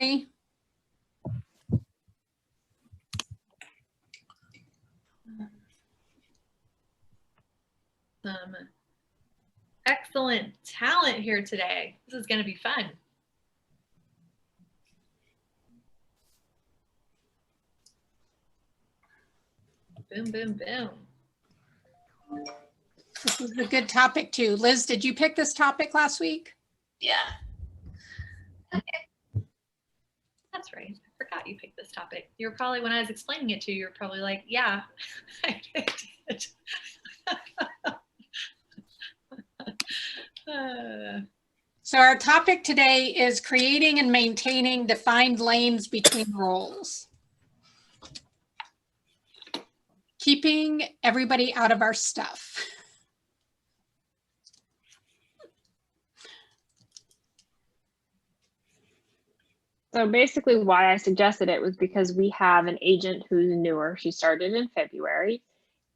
Okay. Excellent talent here today. This is going to be fun. Boom, boom, boom. This is a good topic too. Liz, did you pick this topic last week? Yeah. That's right. I forgot you picked this topic. You were probably, when I was explaining it to you, you were probably like, yeah, I picked it. So our topic today is creating and maintaining defined lanes between roles. Keeping everybody out of our stuff. So basically why I suggested it was because we have an agent who's newer. She started in February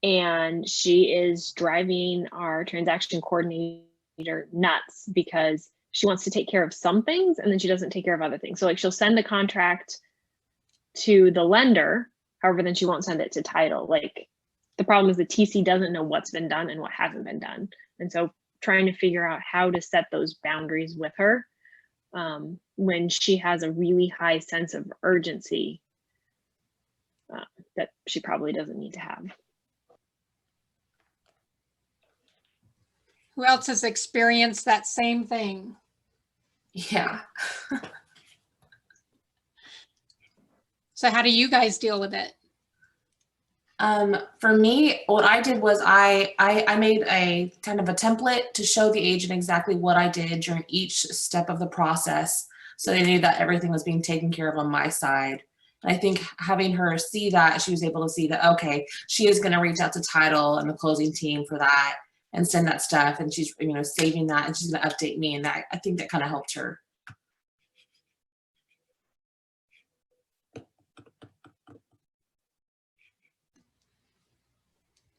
and she is driving our transaction coordinator nuts because she wants to take care of some things and then she doesn't take care of other things. So like she'll send the contract to the lender, however, then she won't send it to title. Like the problem is the TC doesn't know what's been done and what hasn't been done. And so trying to figure out how to set those boundaries with her when she has a really high sense of urgency that she probably doesn't need to have. Who else has experienced that same thing? Yeah. So how do you guys deal with it? For me, what I did was I made a kind of a template to show the agent exactly what I did during each step of the process. So they knew that everything was being taken care of on my side. And I think having her see that, she was able to see that, okay, she is going to reach out to title and the closing team for that and send that stuff. And she's, you know, saving that and she's going to update me. And that, I think that kind of helped her.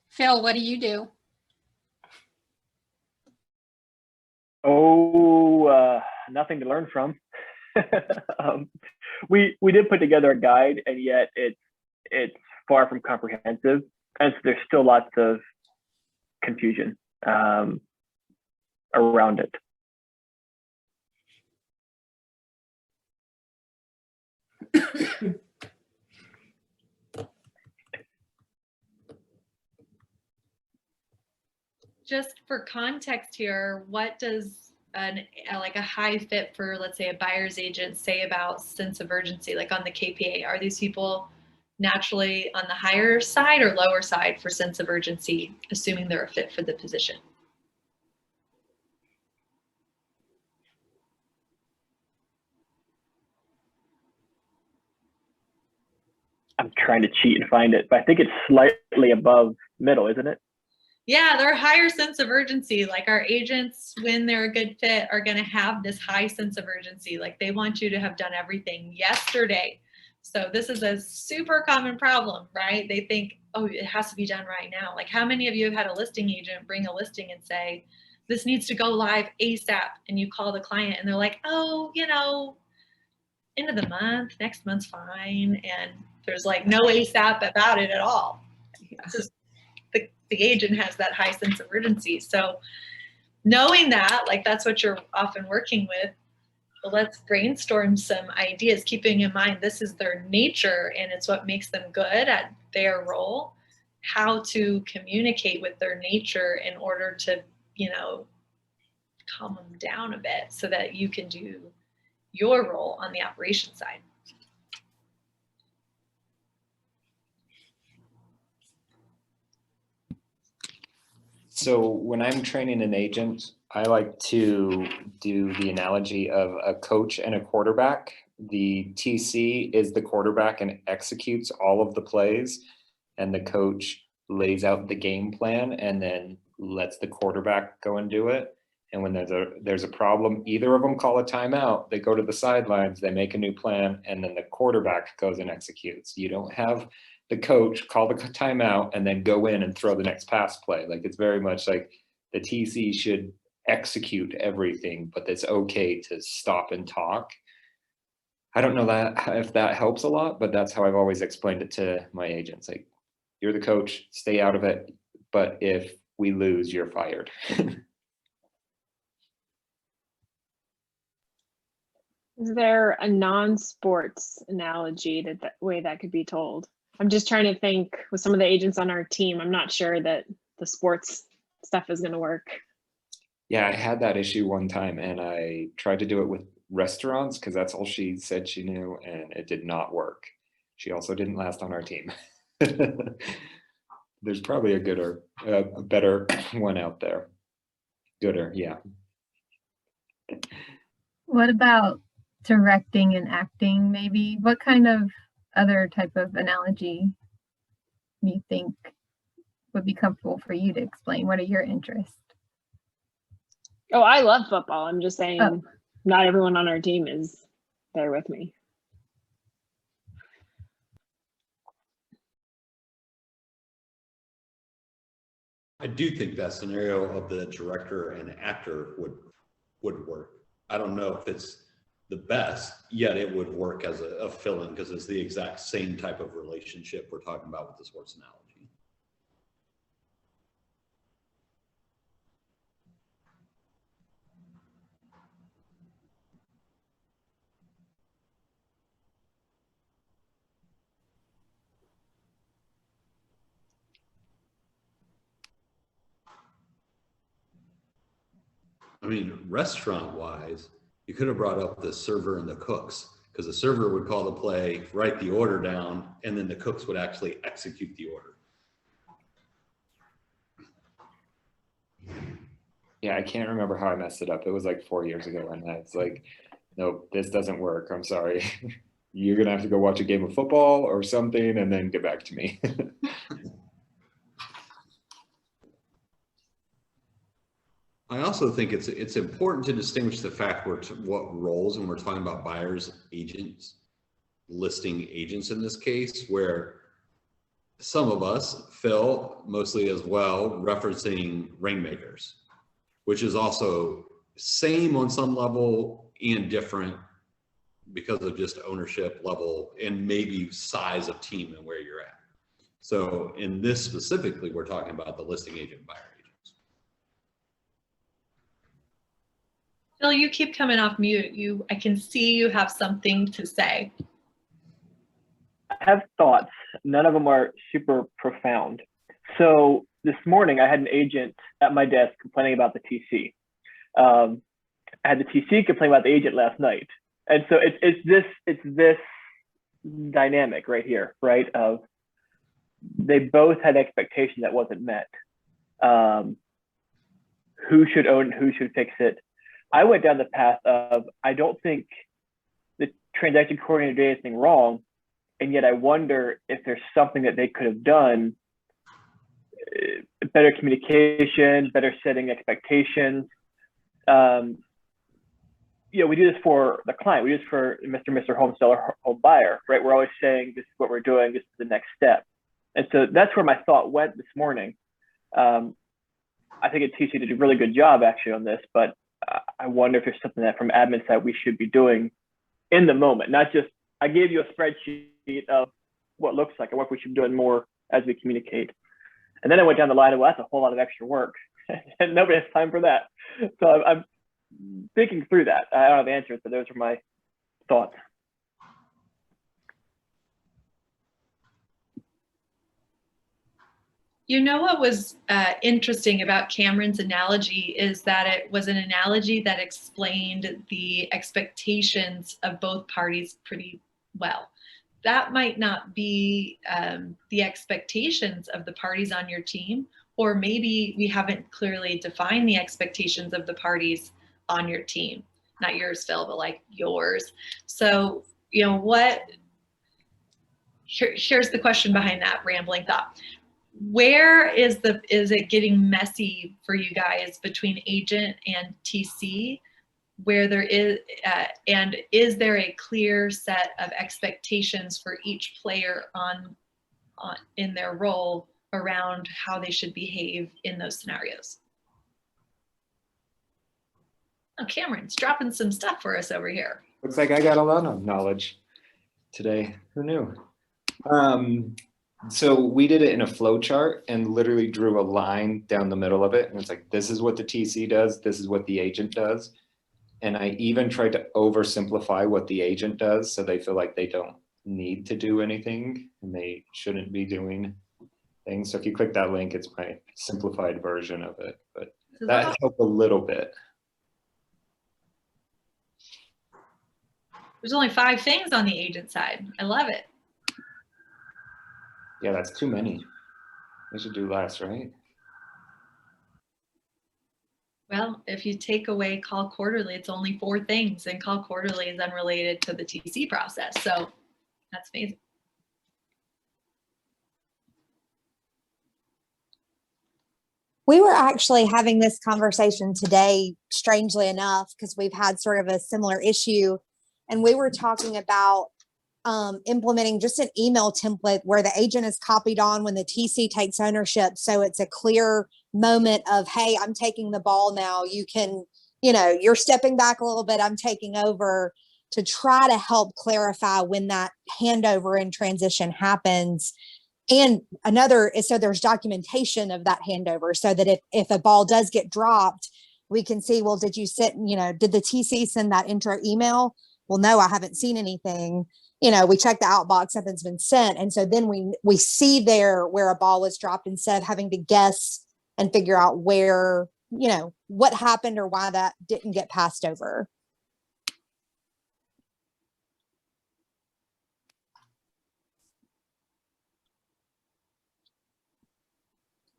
Phil, what do you do? Oh, nothing to learn from. We did put together a guide, and yet it's far from comprehensive, and so there's still lots of confusion around it. Just for context here, what does like a high fit for, let's say, a buyer's agent say about sense of urgency, like on the KPA? Are these people naturally on the higher side or lower side for sense of urgency, assuming they're a fit for the position? I'm trying to cheat and find it, but I think it's slightly above middle, isn't it? Yeah, they're higher sense of urgency. Like our agents, when they're a good fit, are going to have this high sense of urgency. Like they want you to have done everything yesterday. So this is a super common problem, right? They think, oh, it has to be done right now. Like how many of you have had a listing agent bring a listing and say, this needs to go live ASAP? And you call the client and they're like, oh, you know, end of the month, next month's fine. And there's like no ASAP about it at all. It's just, the agent has that high sense of urgency. So knowing that, like that's what you're often working with, well, let's brainstorm some ideas, keeping in mind this is their nature and it's what makes them good at their role, how to communicate with their nature in order to, you know, calm them down a bit so that you can do your role on the operation side. So when I'm training an agent, I like to do the analogy of a coach and a quarterback. The TC is the quarterback and executes all of the plays, and the coach lays out the game plan and then lets the quarterback go and do it. And when there's a problem, either of them call a timeout, they go to the sidelines, they make a new plan, and then the quarterback goes and executes. You don't have the coach call the timeout and then go in and throw the next pass play. Like it's very much like the TC should execute everything, but it's okay to stop and talk. I don't know that if that helps a lot, but that's how I've always explained it to my agents. Like, you're the coach, stay out of it. But if we lose, you're fired. Is there a non-sports analogy that way that could be told? I'm just trying to think with some of the agents on our team. I'm not sure that the sports stuff is going to work. Yeah, I had that issue one time and I tried to do it with restaurants because that's all she said she knew, and it did not work. She also didn't last on our team. There's probably a better one out there. Gooder, yeah. What about directing and acting, maybe? What kind of other type of analogy do you think would be comfortable for you to explain? What are your interests? Oh, I love football. I'm just saying Oh. not everyone on our team is there with me. I do think that scenario of the director and actor would work. I don't know if it's the best, yet it would work as a fill-in because it's the exact same type of relationship we're talking about with the sports analogy. I mean, restaurant wise, you could have brought up the server and the cooks, because the server would call the play, write the order down, and then the cooks would actually execute the order. Yeah, I can't remember how I messed it up. It was like 4 years ago, and it's like, nope, this doesn't work. I'm sorry. You're gonna have to go watch a game of football or something and then get back to me. I also think it's important to distinguish the fact what roles, and we're talking about buyers, agents, listing agents in this case, where some of us, Phil, mostly as well, referencing rainmakers, which is also same on some level and different because of just ownership level and maybe size of team and where you're at. So in this specifically, we're talking about the listing agent, buyer agents. Phil, you keep coming off mute. I can see you have something to say. I have thoughts. None of them are super profound. So this morning I had an agent at my desk complaining about the TC. I had the TC complain about the agent last night. And so it's this dynamic right here, right? Of they both had expectation that wasn't met. Who should own, who should fix it? I went down the path of, I don't think the transaction coordinator did anything wrong. And yet I wonder if there's something that they could have done, better communication, better setting expectations. You know, we do this for the client, we do this for Mr. and Mr. Home Seller, Home Buyer, right? We're always saying, this is what we're doing, this is the next step. And so that's where my thought went this morning. I think it TC did a really good job actually on this, but I wonder if there's something that from admin side we should be doing in the moment, not just, I gave you a spreadsheet of what looks like and what we should be doing more as we communicate. And then I went down the line of, well, that's a whole lot of extra work and nobody has time for that. So I'm thinking through that. I don't have answers, but those are my thoughts. You know what was interesting about Cameron's analogy is that it was an analogy that explained the expectations of both parties pretty well. That might not be the expectations of the parties on your team, or maybe we haven't clearly defined the expectations of the parties on your team. Not yours, Phil, but like yours. So, you know, here's the question behind that rambling thought. Where is it getting messy for you guys between agent and TC, where there is, and is there a clear set of expectations for each player in their role around how they should behave in those scenarios? Oh, Cameron's dropping some stuff for us over here. Looks like I got a lot of knowledge today. Who knew? So we did it in a flow chart and literally drew a line down the middle of it. And it's like, this is what the TC does. This is what the agent does. And I even tried to oversimplify what the agent does so they feel like they don't need to do anything and they shouldn't be doing things. So if you click that link, it's my simplified version of it, but that helped a little bit. There's only 5 things on the agent side. I love it. Yeah, that's too many. They should do less, right? Well, if you take away call quarterly, it's only 4 things, and call quarterly is unrelated to the TC process. So that's amazing. We were actually having this conversation today, strangely enough, because we've had sort of a similar issue. And we were talking about implementing just an email template where the agent is copied on when the TC takes ownership. So it's a clear moment of, hey, I'm taking the ball now. You can, you're stepping back a little bit. I'm taking over, to try to help clarify when that handover and transition happens. And another is, so there's documentation of that handover so that if a ball does get dropped, we can see, well, did you did the TC send that intro email? Well, no, I haven't seen anything. We check the outbox, nothing's been sent. And so then we see there where a ball was dropped instead of having to guess and figure out where, what happened or why that didn't get passed over.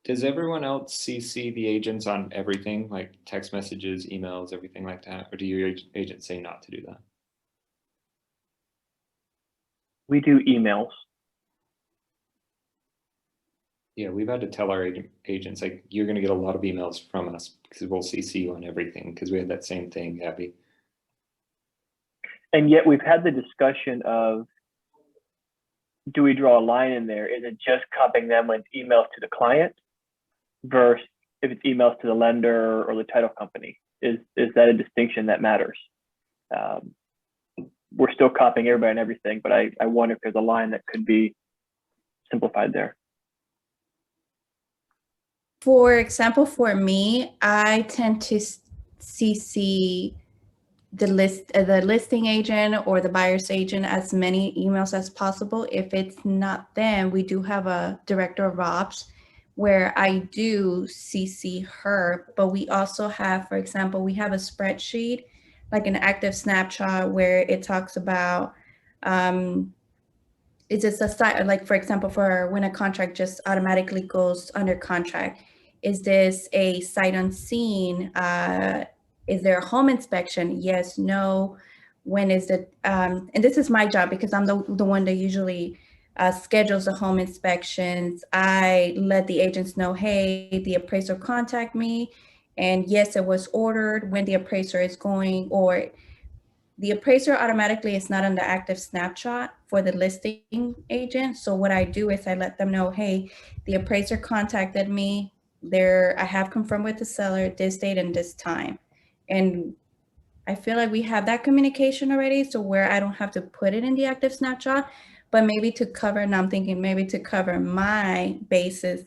Does everyone else CC the agents on everything, like text messages, emails, everything like that? Or do your agents say not to do that? We do emails. Yeah, we've had to tell our agents, like, you're going to get a lot of emails from us because we'll CC you on everything, because we had that same thing, Abby. And yet we've had the discussion of, do we draw a line in there? Is it just copying them when it's emails to the client versus if it's emails to the lender or the title company? Is that a distinction that matters? We're still copying everybody and everything, but I wonder if there's a line that could be simplified there. For example, for me, I tend to CC the listing agent or the buyer's agent as many emails as possible. If it's not them, we do have a director of ops where I do CC her, but we also have, for example, we have a spreadsheet, like an active snapshot where it talks about, is this a site, like for example, for when a contract just automatically goes under contract, is this a sight unseen? Is there a home inspection? Yes, no. When is it? And this is my job because I'm the one that usually schedules the home inspections. I let the agents know, hey, the appraiser contact me. And yes, it was ordered, when the appraiser is going, or the appraiser automatically is not on the active snapshot for the listing agent. So what I do is I let them know, hey, the appraiser contacted me. I have confirmed with the seller this date and this time. And I feel like we have that communication already, so where I don't have to put it in the active snapshot, but maybe to cover, and I'm thinking maybe to cover my bases,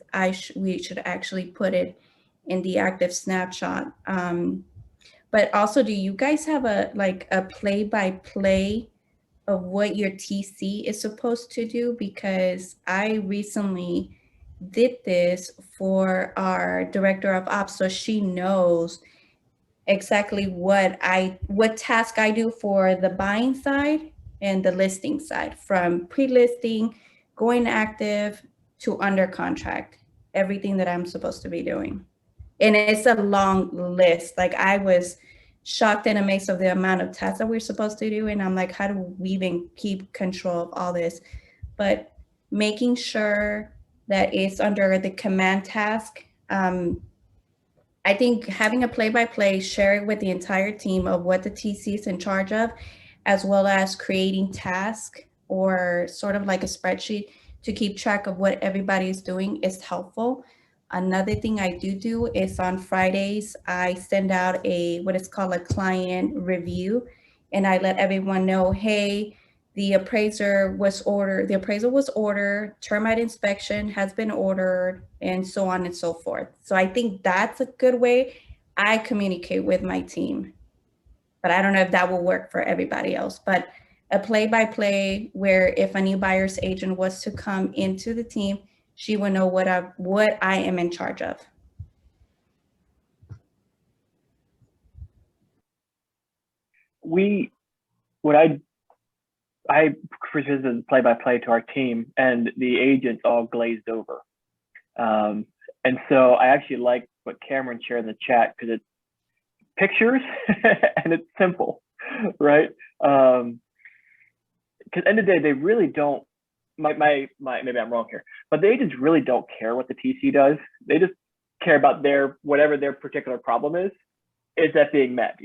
we should actually put it in the active snapshot. But also, do you guys have a play-by-play of what your TC is supposed to do? Because I recently did this for our director of ops, so she knows exactly what task I do for the buying side and the listing side, from pre-listing, going active to under contract, everything that I'm supposed to be doing. And it's a long list. Like, I was shocked and amazed of the amount of tasks that we're supposed to do. And I'm like, how do we even keep control of all this? But making sure that it's under the command task, I think having a play-by-play, share it with the entire team of what the TC is in charge of, as well as creating tasks or sort of like a spreadsheet to keep track of what everybody is doing is helpful. Another thing I do is on Fridays, I send out what is called a client review. and I let everyone know, hey, the appraisal was ordered, termite inspection has been ordered, and so on and so forth. So I think that's a good way I communicate with my team. But I don't know if that will work for everybody else. But a play-by-play where if a new buyer's agent was to come into the team, she will know what I am in charge of. I presented play-by-play to our team, and the agents all glazed over. And so I actually like what Cameron shared in the chat because it's pictures and it's simple, right? Because end of the day, they really don't. Maybe I'm wrong here, but the agents really don't care what the TC does. They just care about whatever their particular problem is that being met?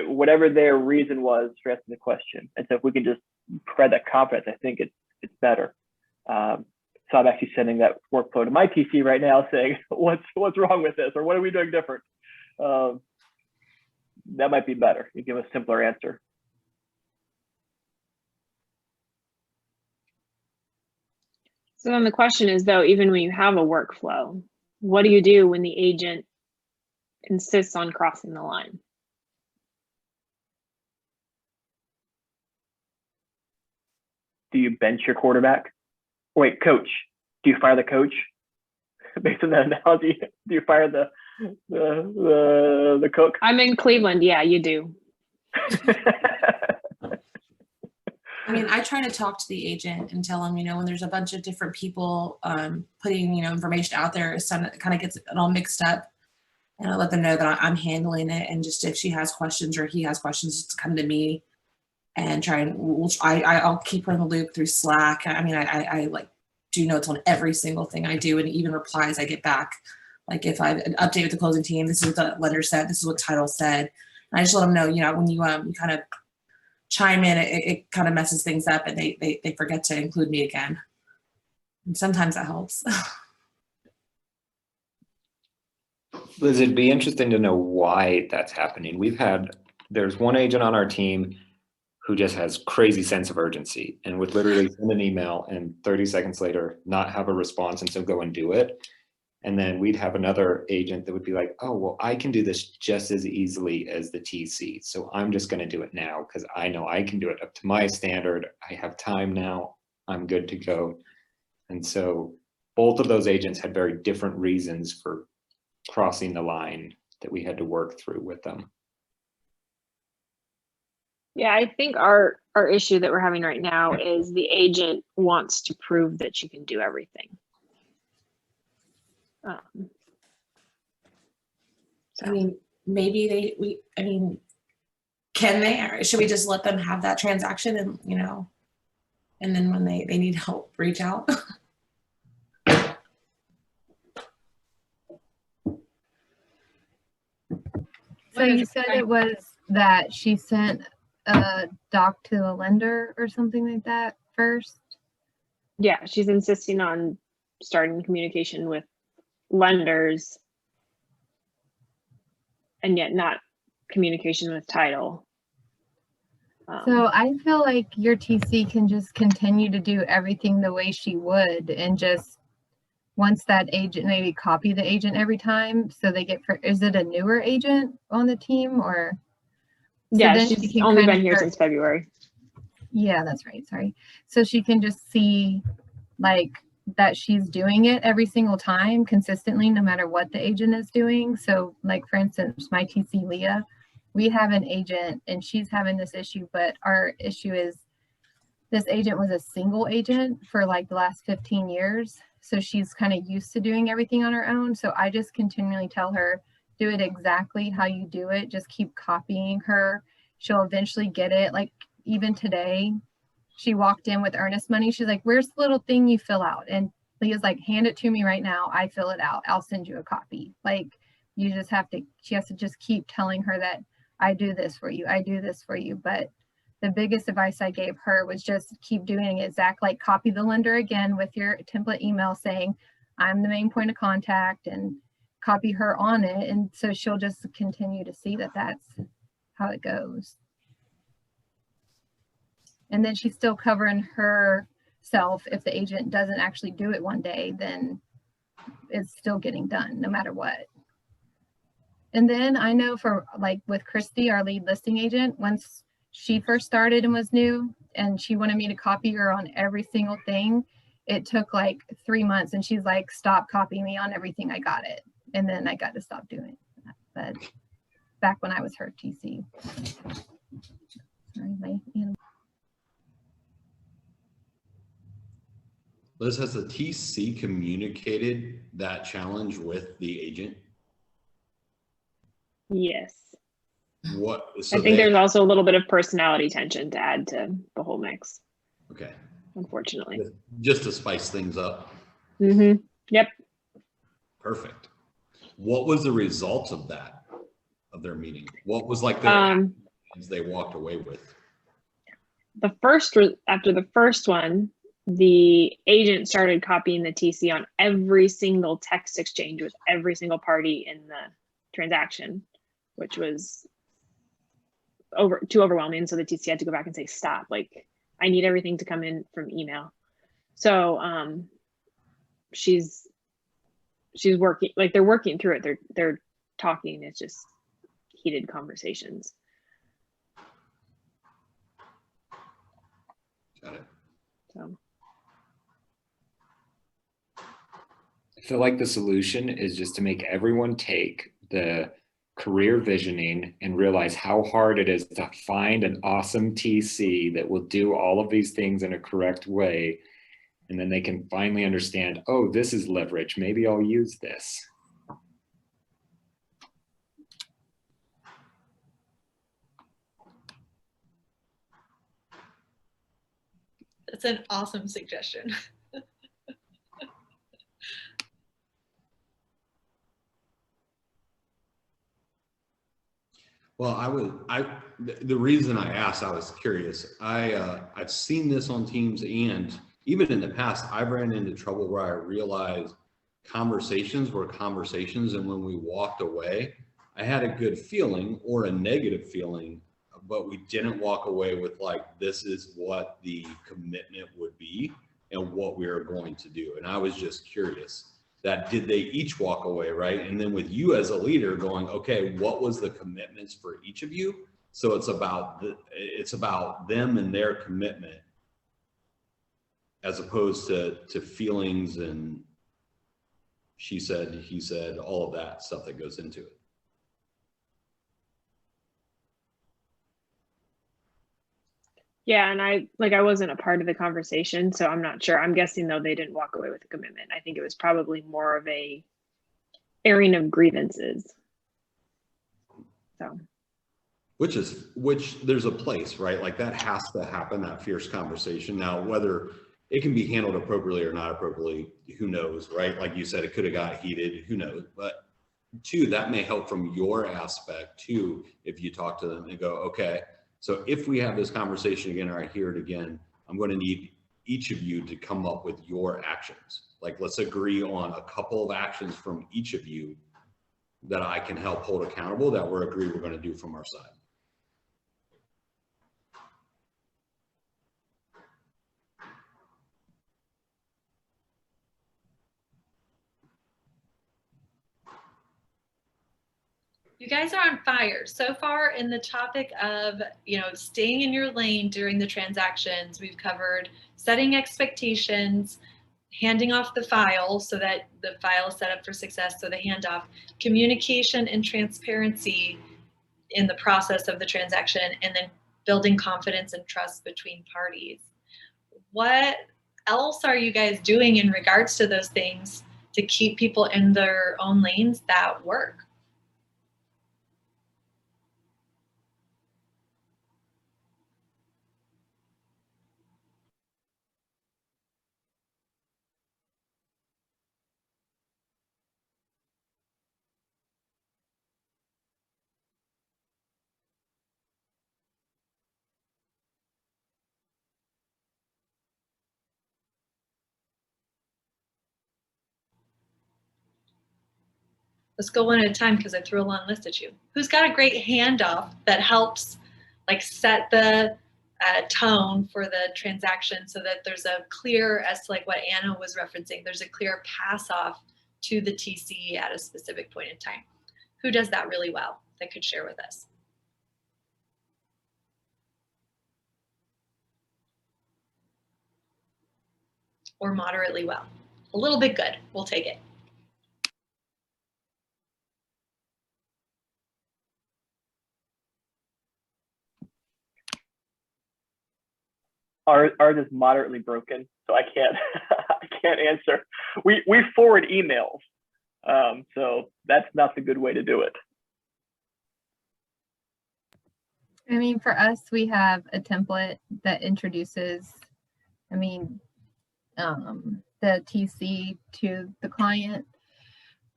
Whatever their reason was for asking the question. And so if we can just provide that confidence, I think it's better. So I'm actually sending that workflow to my TC right now saying, what's wrong with this? Or what are we doing different? That might be better. You give a simpler answer. So then the question is, though, even when you have a workflow, what do you do when the agent insists on crossing the line? Do you bench your quarterback? Wait, coach. Do you fire the coach? Based on that analogy, do you fire the cook? I'm in Cleveland. Yeah, you do. I mean, I try to talk to the agent and tell them, when there's a bunch of different people putting, information out there, it kind of gets it all mixed up. And I let them know that I'm handling it. And just if she has questions or he has questions, just come to me and I'll keep her in the loop through Slack. I mean, I like do notes on every single thing I do, and even replies I get back. Like if I update with the closing team, this is what the lender said, this is what title said. And I just let them know, when you kind of chime in, it kind of messes things up, and they forget to include me again. And sometimes that helps. Liz, it'd be interesting to know why that's happening. There's one agent on our team who just has crazy sense of urgency and would literally send an email and 30 seconds later not have a response and so go and do it. And then we'd have another agent that would be like, oh, well, I can do this just as easily as the TC. So I'm just going to do it now because I know I can do it up to my standard. I have time now. I'm good to go. And so both of those agents had very different reasons for crossing the line that we had to work through with them. Yeah, I think our issue that we're having right now is the agent wants to prove that she can do everything. I mean, maybe can they, or should we just let them have that transaction and, and then when they need help, reach out? So you said it was that she sent a doc to a lender or something like that first? Yeah, she's insisting on starting communication with lenders and yet not communication with title. So I feel like your TC can just continue to do everything the way she would, and just once that agent, maybe copy the agent every time so they get, is it a newer agent on the team or? Yeah, she's only been here since February. Yeah, that's right. Sorry. So she can just see like that she's doing it every single time consistently, no matter what the agent is doing. So like, for instance, my TC Leah, we have an agent and she's having this issue, but our issue is this agent was a single agent for like the last 15 years. So she's kind of used to doing everything on her own. So I just continually tell her, do it exactly how you do it. Just keep copying her. She'll eventually get it. Like even today, she walked in with earnest money. She's like, where's the little thing you fill out? And Leah's like, hand it to me right now. I fill it out. I'll send you a copy. Like you just have to, she has to just keep telling her that I do this for you. I do this for you. But the biggest advice I gave her was just keep doing it. Zach, like copy the lender again with your template email saying, I'm the main point of contact, and copy her on it. And so she'll just continue to see that that's how it goes. And then she's still covering herself. If the agent doesn't actually do it one day, then it's still getting done no matter what. And then I know for like with Christy, our lead listing agent, once she first started and was new and she wanted me to copy her on every single thing, it took like 3 months, and she's like, stop copying me on everything, I got it. And then I got to stop doing that. But back when I was her TC. Sorry, my animal. Liz, has the TC communicated that challenge with the agent? Yes. What? I So think there's also a little bit of personality tension to add to the whole mix, okay. unfortunately. Just to spice things up. Mm-hmm. Yep. Perfect. What was the result of that, of their meeting? What was like their actions they walked away with? After the first one, the agent started copying the TC on every single text exchange with every single party in the transaction, which was too overwhelming. So the TC had to go back and say, stop, like I need everything to come in from email. So she's working, like they're working through it. They're talking. It's just heated conversations. Got it. So I feel like the solution is just to make everyone take the career visioning and realize how hard it is to find an awesome TC that will do all of these things in a correct way. And then they can finally understand, oh, this is leverage. Maybe I'll use this. That's an awesome suggestion. Well, the reason I asked, I was curious. I've seen this on Teams, and even in the past, I've ran into trouble where I realized conversations were conversations, and when we walked away, I had a good feeling or a negative feeling, but we didn't walk away with like, this is what the commitment would be and what we are going to do. And I was just curious that did they each walk away, right? And then with you as a leader going, okay, what was the commitments for each of you? So it's about them and their commitment as opposed to feelings and she said, he said, all of that stuff that goes into it. yeah, and I wasn't a part of the conversation, so I'm not sure. I'm guessing though they didn't walk away with a commitment. I think it was probably more of a airing of grievances. So which there's a place, right? Like that has to happen, that fierce conversation. Now, whether it can be handled appropriately or not appropriately, who knows, right? Like you said, it could have got heated, who knows? But two, that may help from your aspect too, if you talk to them and go, okay, so if we have this conversation again, or I hear it again, I'm going to need each of you to come up with your actions. Like, let's agree on a couple of actions from each of you that I can help hold accountable that we're going to do from our side. You guys are on fire so far in the topic of, staying in your lane during the transactions. We've covered setting expectations, handing off the file so that the file is set up for success, so the handoff, communication and transparency in the process of the transaction, and then building confidence and trust between parties. What else are you guys doing in regards to those things to keep people in their own lanes that work? Let's go one at a time because I threw a long list at you. Who's got a great handoff that helps like set the tone for the transaction so that there's a clear, as to like what Anna was referencing, there's a clear pass off to the TC at a specific point in time. Who does that really well that could share with us? Or moderately well? A little bit good, we'll take it. Ours is moderately broken, so I can't I can't answer. We forward emails, so that's not the good way to do it. I mean, for us, we have a template that introduces, I mean, the TC to the client.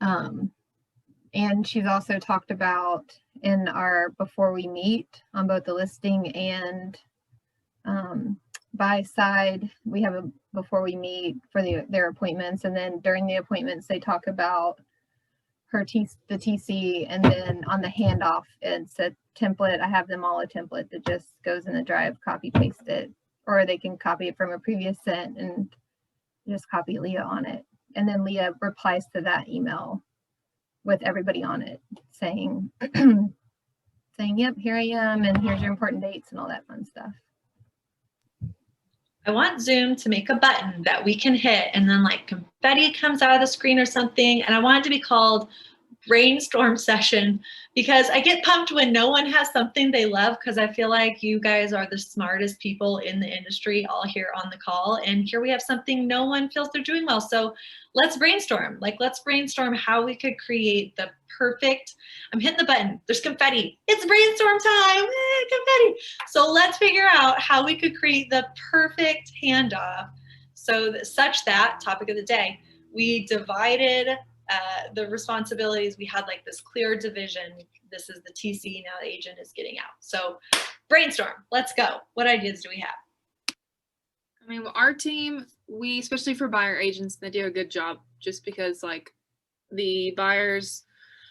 And she's also talked about in our before we meet on both the listing and buy side, we have a before we meet for their appointments, and then during the appointments they talk about the TC, and then on the handoff it's a template. I have them all a template that just goes in the drive, copy paste it, or they can copy it from a previous sent and just copy Leah on it, and then Leah replies to that email with everybody on it saying saying, yep, here I am, and here's your important dates and all that fun stuff. I want Zoom to make a button that we can hit and then like confetti comes out of the screen or something. And I want it to be called brainstorm session, because I get pumped when no one has something they love, because I feel like you guys are the smartest people in the industry all here on the call. And here we have something no one feels they're doing well. So let's brainstorm. Like, let's brainstorm how we could create the perfect, I'm hitting the button, there's confetti. It's brainstorm time, confetti. So let's figure out how we could create the perfect handoff so that, such that, topic of the day, we divided the responsibilities. We had like this clear division. This is the TC, now the agent is getting out. So brainstorm, let's go. What ideas do we have? I mean, our team, we, especially for buyer agents, they do a good job, just because like the buyers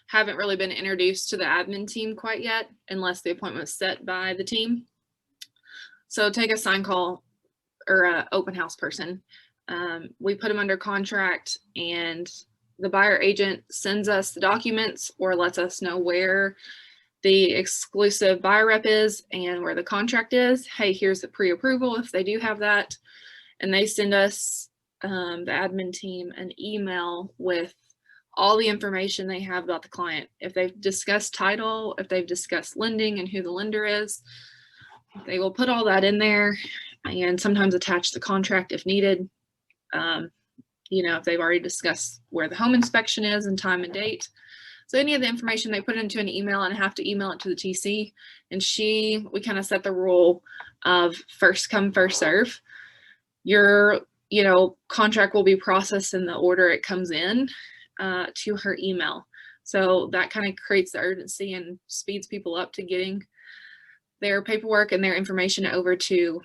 haven't really been introduced to the admin team quite yet, unless the appointment was set by the team. So take a sign call or an open house person. We put them under contract, and the buyer agent sends us the documents or lets us know where the exclusive buyer rep is and where the contract is. Hey, here's the pre-approval if they do have that. And they send us, the admin team, an email with all the information they have about the client. If they've discussed title, if they've discussed lending and who the lender is, they will put all that in there and sometimes attach the contract if needed. You know, if they've already discussed where the home inspection is and time and date. So any of the information they put into an email, and I have to email it to the TC, and we kind of set the rule of first come, first serve. Your, contract will be processed in the order it comes in to her email. So that kind of creates the urgency and speeds people up to getting their paperwork and their information over to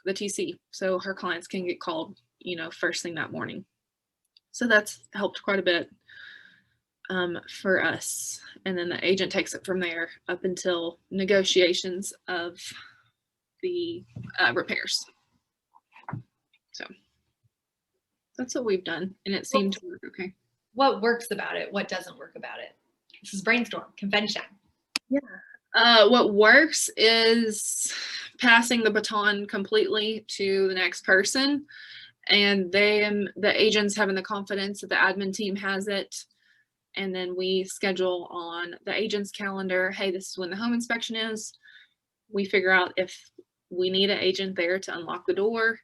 the TC, so her clients can get called first thing that morning. So that's helped quite a bit for us. And then the agent takes it from there up until negotiations of the repairs. So that's what we've done, and it seemed to work okay. What works about it? What doesn't work about it? This is brainstorm, confetti time. Yeah. What works is passing the baton completely to the next person, and the agents having the confidence that the admin team has it. And then we schedule on the agent's calendar, hey, this is when the home inspection is. We figure out if we need an agent there to unlock the door,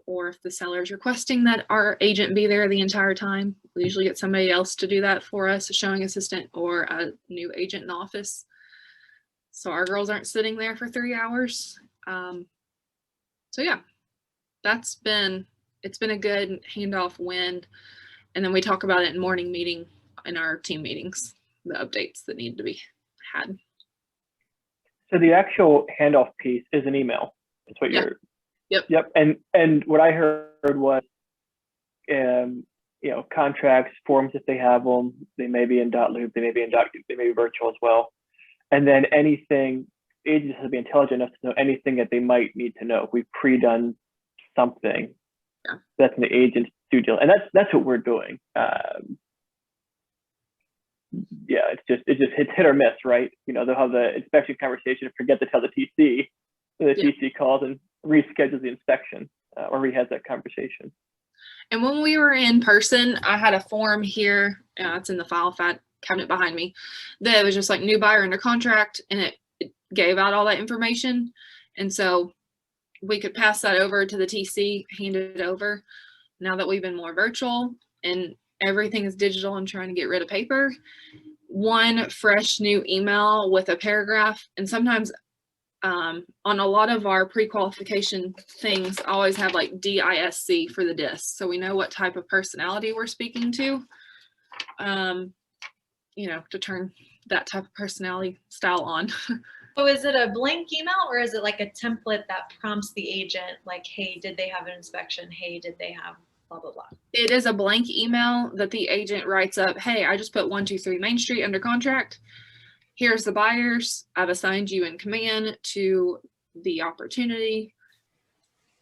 or if the seller is requesting that our agent be there the entire time. We usually get somebody else to do that for us, a showing assistant or a new agent in the office, so our girls aren't sitting there for 3 hours. So yeah, it's been a good handoff win. And then we talk about it in morning meeting in our team meetings, the updates that need to be had. So the actual handoff piece is an email. That's what you're. Yep. And what I heard was, contracts, forms if they have them. They may be in .loop. They may be in .loop. They may be virtual as well. And then anything agents have to be intelligent enough to know anything that they might need to know. If we've pre-done something, Yeah. that's an agent's due diligence, and that's what we're doing. Yeah, it's hit or miss, right? You know, they'll have the inspection conversation and forget to tell the TC, and the Yeah. TC calls and reschedules the inspection or rehas that conversation. And when we were in person, I had a form here, it's in the file cabinet behind me, that was just like new buyer under contract, and it gave out all that information. And so we could pass that over to the TC, hand it over. Now that we've been more virtual and everything is digital and trying to get rid of paper, one fresh new email with a paragraph. And sometimes on a lot of our pre-qualification things, I always have like DISC for the DISC, so we know what type of personality we're speaking to, you know, to turn that type of personality style on. So is it a blank email, or is it like a template that prompts the agent like, hey, did they have an inspection? Hey, did they have blah, blah, blah? It is a blank email that the agent writes up. Hey, I just put 123 Main Street under contract. Here's the buyers. I've assigned you in command to the opportunity.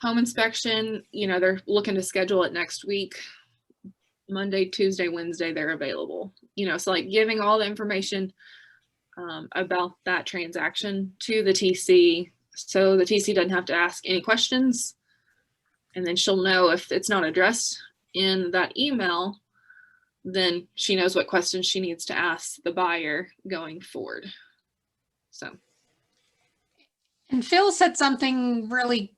Home inspection, you know, they're looking to schedule it next week. Monday, Tuesday, Wednesday, they're available. You know, so like giving all the information about that transaction to the TC, so the TC doesn't have to ask any questions. And then she'll know if it's not addressed in that email, then she knows what questions she needs to ask the buyer going forward. So. And Phil said something really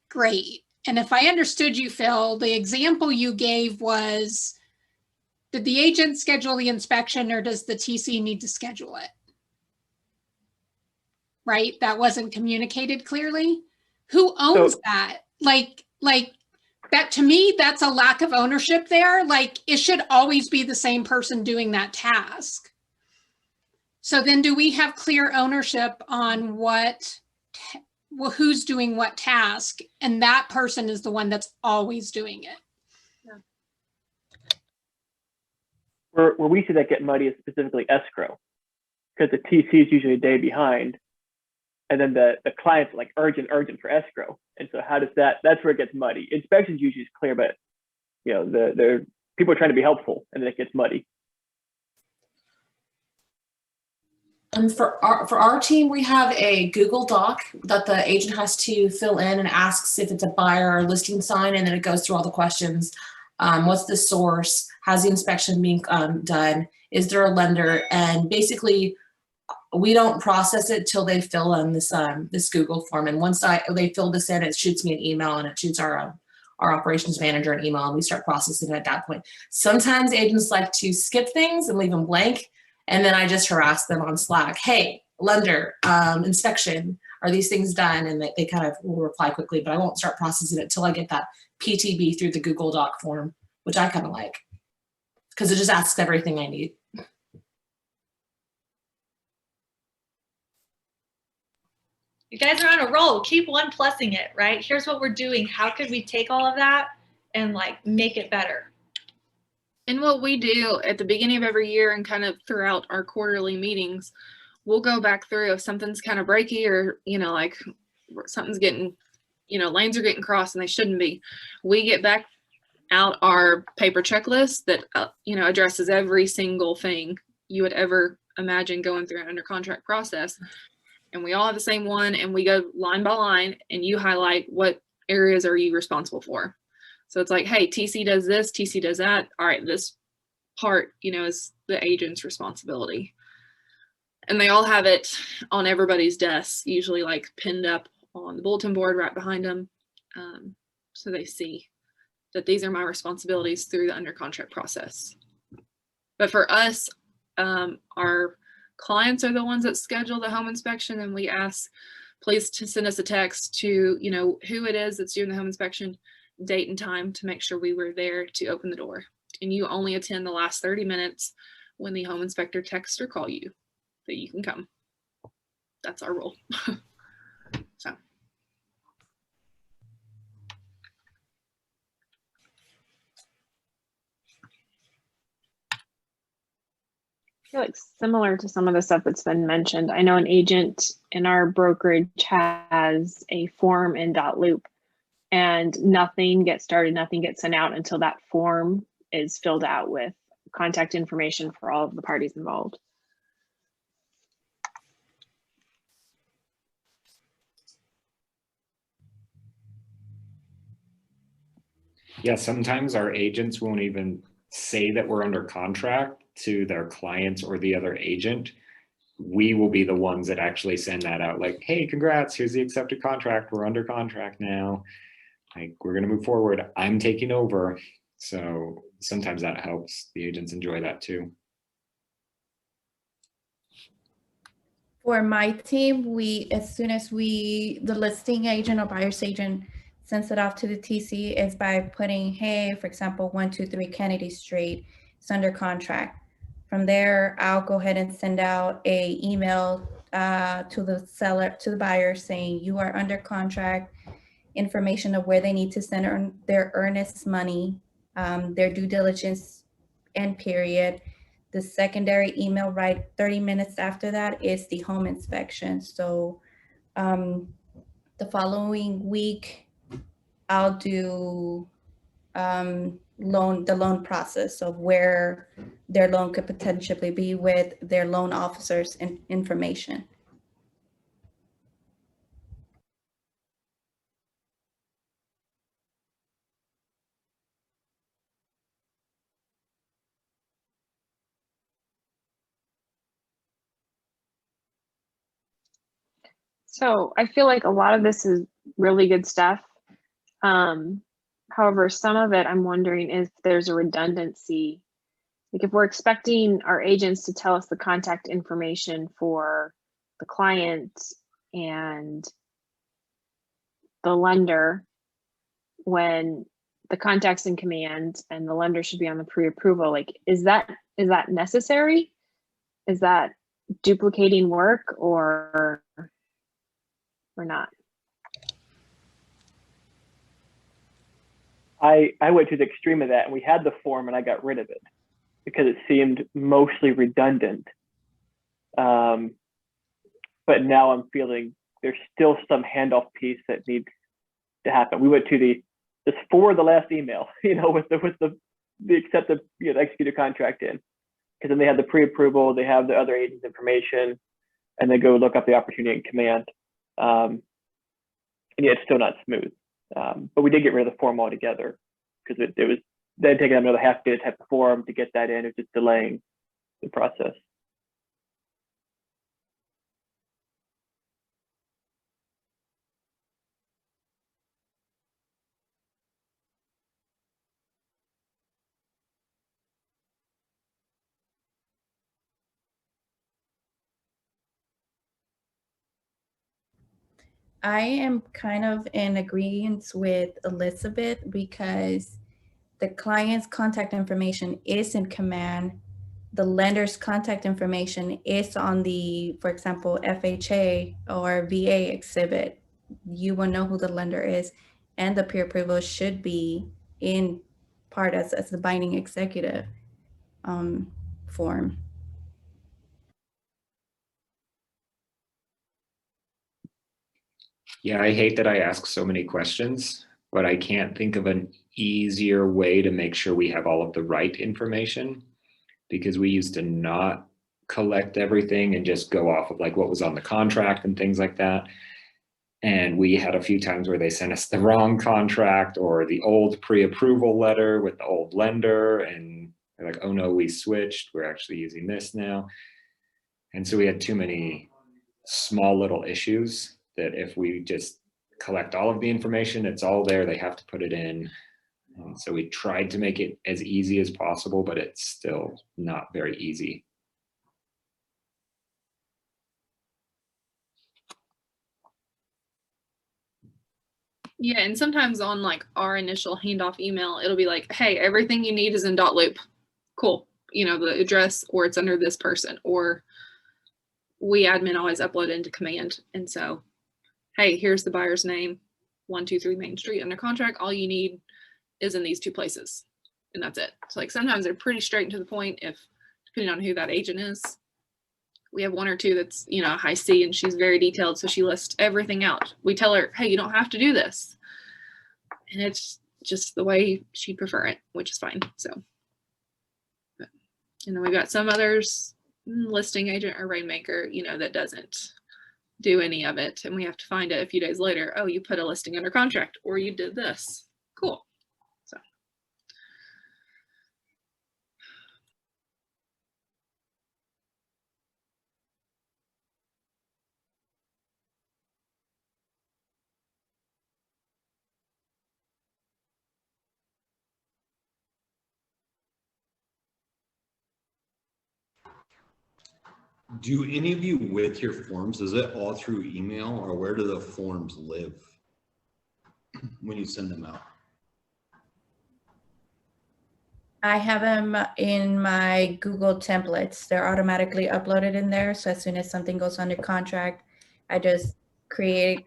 great. And if I understood you, Phil, the example you gave was, did the agent schedule the inspection, or does the TC need to schedule it? Right? That wasn't communicated clearly. Who owns that? Like that, to me, that's a lack of ownership there. Like, it should always be the same person doing that task. So then do we have clear ownership on who's doing what task? And that person is the one that's always doing it. Where we see that get muddy is specifically escrow, because the TC is usually a day behind, and then the client's like urgent for escrow. And so how does that's where it gets muddy. Inspections usually is clear, but you know, the people are trying to be helpful, and then it gets muddy. And for our team, we have a Google Doc that the agent has to fill in and asks if it's a buyer or listing sign, and then it goes through all the questions. What's the source? How's the inspection being done? Is there a lender? And basically, we don't process it till they fill in this Google form. And once they fill this in, it shoots me an email, and it shoots our operations manager an email, and we start processing it at that point. Sometimes agents like to skip things and leave them blank. And then I just harass them on Slack. Hey, lender, inspection, are these things done? And they kind of will reply quickly, but I won't start processing it till I get that PTB through the Google Doc form, which I kind of like, because it just asks everything I need. You guys are on a roll. Keep 1+ing it, right? Here's what we're doing. How could we take all of that and like make it better? And what we do at the beginning of every year and kind of throughout our quarterly meetings, we'll go back through if something's kind of breaky, or, you know, like something's getting, you know, lanes are getting crossed and they shouldn't be. We get back out our paper checklist that, you know, addresses every single thing you would ever imagine going through an under contract process. And we all have the same one, and we go line by line, and you highlight what areas are you responsible for. So it's like, hey, TC does this, TC does that. All right, this part, you know, is the agent's responsibility. And they all have it on everybody's desk, usually like pinned up on the bulletin board right behind them. So they see that these are my responsibilities through the under contract process. But for us, our clients are the ones that schedule the home inspection, and we ask, please to send us a text to, you know, who it is that's doing the home inspection, date and time, to make sure we were there to open the door. And you only attend the last 30 minutes when the home inspector texts or call you that you can come. That's our rule. So. feel like similar to some of the stuff that's been mentioned. I know an agent in our brokerage has a form in .loop, and nothing gets started, nothing gets sent out until that form is filled out with contact information for all of the parties involved. Yeah, sometimes our agents won't even say that we're under contract to their clients or the other agent. We will be the ones that actually send that out, like, hey, congrats, here's the accepted contract, we're under contract now, like, we're going to move forward, I'm taking over. So sometimes that helps. The agents enjoy that too. For my team, as soon as the listing agent or buyer's agent sends it off to the TC, is by putting, hey, for example, 123 Kennedy Street, it's under contract. From there, I'll go ahead and send out a email to the seller, to the buyer, saying you are under contract, information of where they need to send their earnest money, their due diligence end period. The secondary email right 30 minutes after that is the home inspection. So the following week, I'll do the loan process of where their loan could potentially be with their loan officers and information. So I feel like a lot of this is really good stuff. However, some of it I'm wondering if there's a redundancy. Like if we're expecting our agents to tell us the contact information for the client and the lender when the contact's in command and the lender should be on the pre-approval, like is that necessary? Is that duplicating work or not? I went to the extreme of that, and we had the form and I got rid of it because it seemed mostly redundant. But now I'm feeling there's still some handoff piece that needs to happen. We went to just forward the last email, with the accepted, executed contract in, because then they have the pre-approval, they have the other agent's information, and they go look up the opportunity in command. And yeah, it's still not smooth. But we did get rid of the form altogether because it was then taking another half day to type the form to get that in. It's just delaying the process. I am kind of in agreement with Elizabeth because the client's contact information is in command. The lender's contact information is on the, for example, FHA or VA exhibit. You will know who the lender is, and the peer approval should be in part as the binding executive form. Yeah, I hate that I ask so many questions, but I can't think of an easier way to make sure we have all of the right information, because we used to not collect everything and just go off of like what was on the contract and things like that. And we had a few times where they sent us the wrong contract or the old pre-approval letter with the old lender, and they're like, oh no, we switched, we're actually using this now. And so we had too many small little issues that if we just collect all of the information, it's all there, they have to put it in. And so we tried to make it as easy as possible, but it's still not very easy. Yeah, and sometimes on like our initial handoff email, it'll be like, hey, everything you need is in .loop. Cool. The address, or it's under this person, or we admin always upload into command. And so, hey, here's the buyer's name, 123 Main Street under contract. All you need is in these two places. And that's it. So like sometimes they're pretty straight and to the point. If depending on who that agent is. We have one or two that's, you know, high C, and she's very detailed, so she lists everything out. We tell her, hey, you don't have to do this. And it's just the way she'd prefer it, which is fine. So, and then we've got some others, listing agent or rainmaker, you know, that doesn't do any of it. And we have to find it a few days later. Oh, you put a listing under contract, or you did this. Cool. So. Do any of you with your forms, is it all through email, or where do the forms live when you send them out? I have them in my Google templates. They're automatically uploaded in there. So as soon as something goes under contract, I just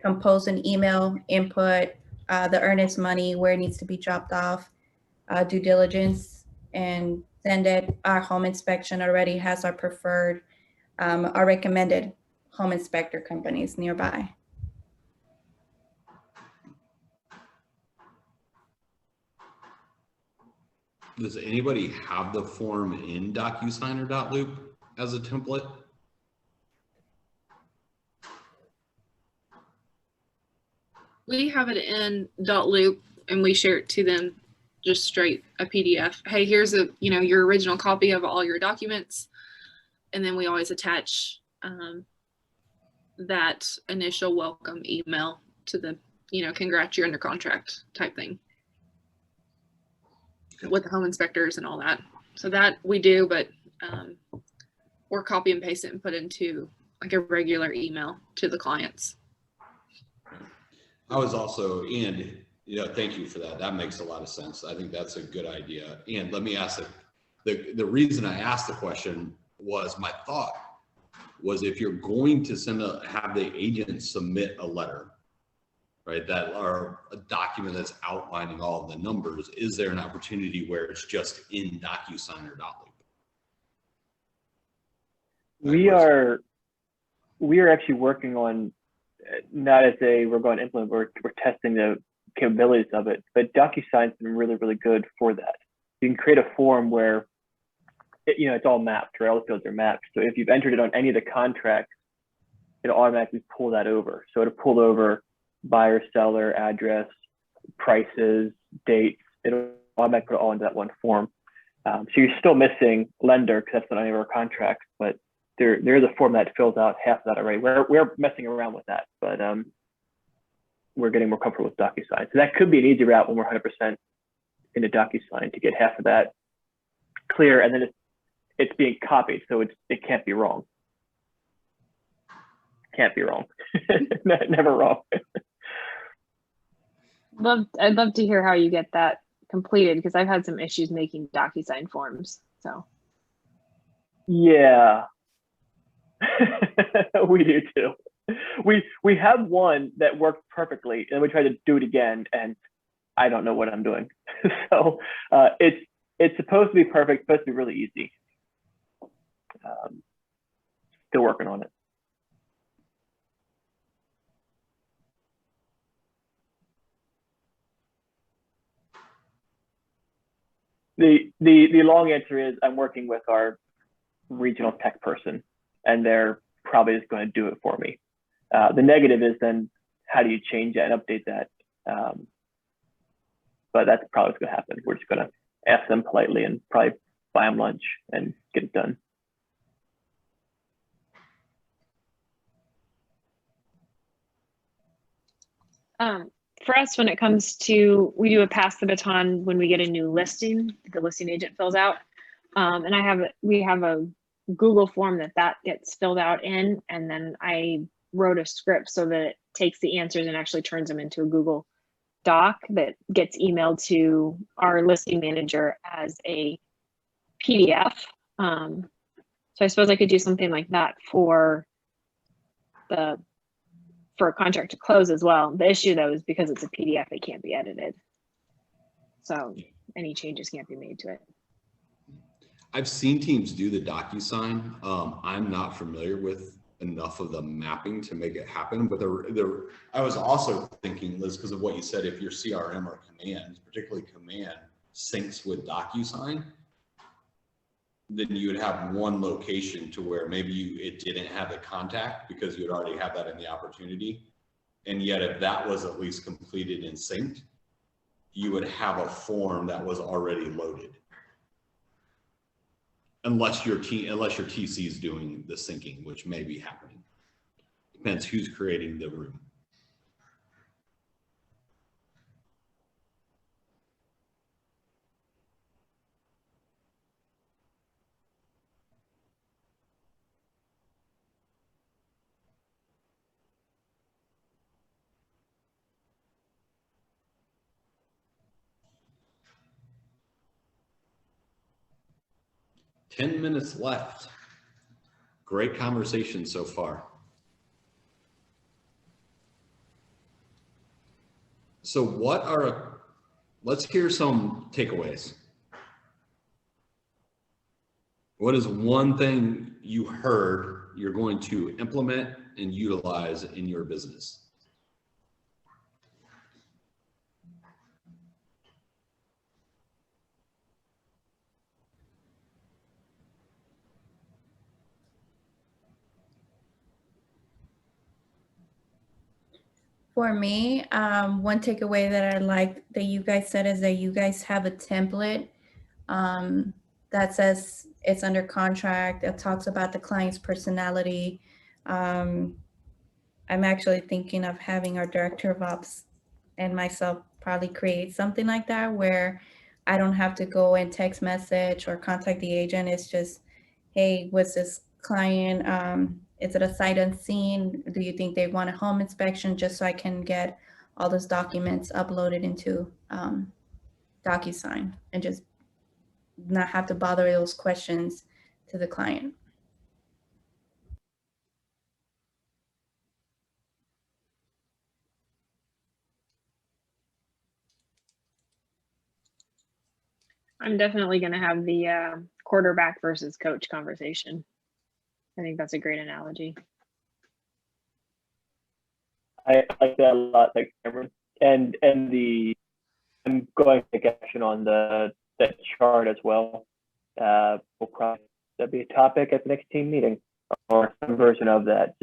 compose an email, input the earnest money, where it needs to be dropped off, due diligence, and send it. Our home inspection already has our preferred, our recommended home inspector companies nearby. Does anybody have the form in DocuSign or .loop as a template? We have it in .loop, and we share it to them just straight a PDF. Hey, here's a, you know, your original copy of all your documents. And then we always attach that initial welcome email to the, you know, congrats, you're under contract type thing. Okay. With the home inspectors and all that. So that we do, but or copy and paste it and put into like a regular email to the clients. I was also, and thank you for that. That makes a lot of sense. I think that's a good idea. And let me ask the reason I asked the question was, my thought was, if you're going to have the agent submit a letter, right, that are a document that's outlining all of the numbers, is there an opportunity where it's just in DocuSign or .loop? We are actually working on, not as we're going to implement, we're testing the capabilities of it, but DocuSign's been really, really good for that. You can create a form where it's all mapped, right? All the fields are mapped. So if you've entered it on any of the contracts, it'll automatically pull that over. So it'll pull over buyer, seller, address, prices, dates. It'll automatically put it all into that one form. So you're still missing lender, because that's not any of our contracts, but there is a form that fills out half of that already. We're messing around with that, but we're getting more comfortable with DocuSign. So that could be an easy route when we're 100% into DocuSign to get half of that clear, and then it's being copied, so it can't be wrong. Can't be wrong. Never wrong. I'd love to hear how you get that completed, because I've had some issues making DocuSign forms. So yeah. We do too. We have one that worked perfectly, and we tried to do it again, and I don't know what I'm doing. So it's supposed to be perfect, supposed to be really easy. Still working on it. The long answer is, I'm working with our regional tech person, and they're probably just going to do it for me. The negative is then, how do you change that and update that? But that's probably what's going to happen. We're just going to ask them politely and probably buy them lunch and get it done. For us, when it comes to, we do a pass the baton when we get a new listing, the listing agent fills out. And we have a Google form that gets filled out in, and then I wrote a script so that it takes the answers and actually turns them into a Google Doc that gets emailed to our listing manager as a PDF. So I suppose I could do something like that for a contract to close as well. The issue though is because it's a PDF, it can't be edited. So any changes can't be made to it. I've seen teams do the DocuSign. I'm not familiar with enough of the mapping to make it happen, but I was also thinking, Liz, because of what you said, if your CRM or Command, particularly Command, syncs with DocuSign, then you would have one location to where maybe it didn't have the contact because you would already have that in the opportunity. And yet if that was at least completed and synced, you would have a form that was already loaded. Unless your TC is doing the syncing, which may be happening. Depends who's creating the room. $10 left. Great conversation so far. So let's hear some takeaways. What is one thing you heard you're going to implement and utilize in your business? For me, one takeaway that I like that you guys said is that you guys have a template that says it's under contract, that talks about the client's personality. I'm actually thinking of having our director of ops and myself probably create something like that where I don't have to go and text message or contact the agent. It's just, hey, what's this client? Is it a sight unseen? Do you think they want a home inspection? Just so I can get all those documents uploaded into DocuSign and just not have to bother those questions to the client. I'm definitely going to have the quarterback versus coach conversation. I think that's a great analogy. I like that a lot, like Cameron. And I'm going to take action on that chart as well. We'll probably that'll be a topic at the next team meeting or some version of that.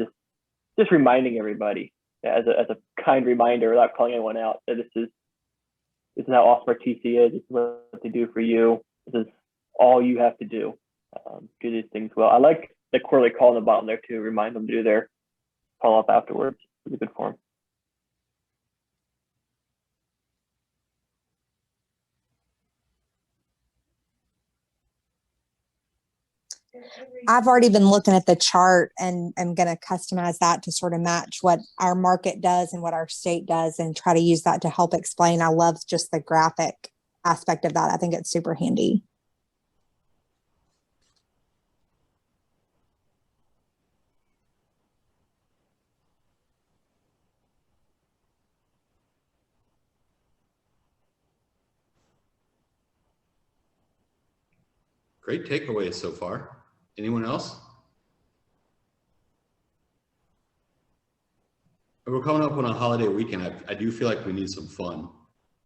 Just reminding everybody as a kind reminder, without calling anyone out, that this is how awesome our TC is. This is what they do for you. This is all you have to do. Do these things well. I like the quarterly call on the bottom there too. Remind them to do their follow up afterwards. It's a good form. I've already been looking at the chart and I'm going to customize that to sort of match what our market does and what our state does and try to use that to help explain. I love just the graphic aspect of that. I think it's super handy. Great takeaways so far. Anyone else? We're coming up on a holiday weekend. I do feel like we need some fun.